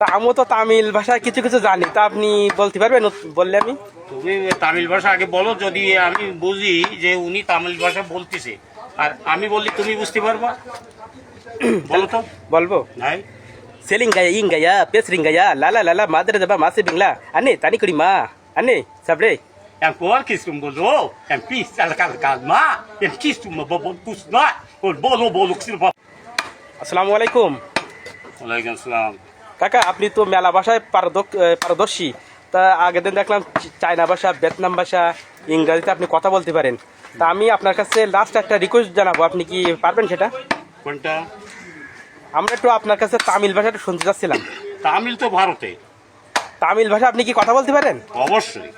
তা আমিও তো তামিল ভাষায় কিছু কিছু জানি, তা আপনি বলতে পারবেন? বললে আমি তুমি তামিল ভাষা আগে বলো, যদি আমি বুঝি যে উনি তামিল ভাষা বলতেছে আর আমি বললি তুমি বুঝতে পারবা। বলো তো। বলবো। নাই সেলিং গায়া ইং গায়া পেসরিং গায়া লালা লালা মাদারে যাবা মাসে বিংলা আনে তানি করি মা আনে সাবরে। em por que isso mudou em pista da calma em que isso me bobo pus lá o bolo que se vai. আসসালামু আলাইকুম। ওয়ালাইকুম আসসালাম। কাকা, আপনি তো মেলা ভাষায় পারদর্শী। তা আগের দিন দেখলাম চায়না ভাষা, ভিয়েতনাম ভাষা, ইংরেজিতে আপনি কথা বলতে পারেন। তা আমি আপনার কাছে লাস্ট একটা রিকোয়েস্ট জানাবো, আপনি কি পারবেন সেটা? কোনটা? আমরা একটু আপনার কাছে তামিল ভাষাটা শুনতে চাচ্ছিলাম। তামিল তো ভারতে। তামিল ভাষা আপনি কি কথা বলতে পারেন? অবশ্যই।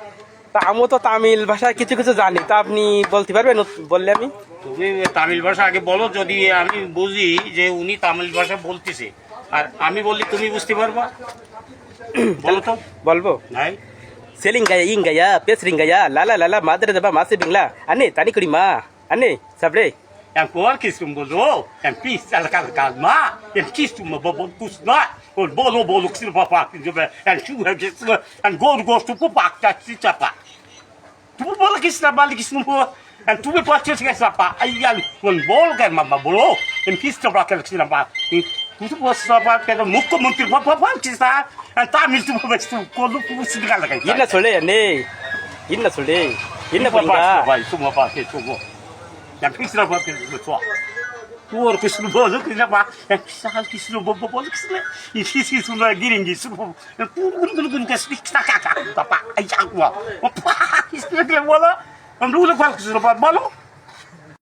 তা আমিও তো তামিল ভাষায় কিছু কিছু জানি, তা আপনি বলতে পারবেন? বললে আমি তুমি তামিল ভাষা আগে বলো, যদি আমি বুঝি যে উনি তামিল ভাষা বলতেছে আর আমি বললি তুমি বুঝতে পারবা। বলো তো। বলবো। নাই সেলিং গায়া ইং গায়া পেসরিং গায়া লালা লালা মাদারে যাবা মাসে বিংলা আনে তানি করি মা আনে সাবরে। em por que isso mudou em pista da calma em que isso me bobo pus lá o bolo que se vai em chuva que se em gosto pro pacta se chapa. Tu bola que se trabalha que se não em tu me pode ter que chapa aí um bolo que mama bolo em que se trabalha que se não vai. Tu pode chapa que no muco muito papa que está em tá me tu vai tu quando tu se liga lá. என்ன சொல்லு அண்ணே, என்ன சொல்லு, என்ன papa பண்ணீங்க? vai tu papa que tu em que se trabalha que se não Por que isso não bolo que já vai, é que sabe que isso não bolo que isso não, e que isso não é giringue, isso não, tudo que isso está caca, tá pá, aí já agua, opa, isso não é bola, não dá qual que isso não pode bolo,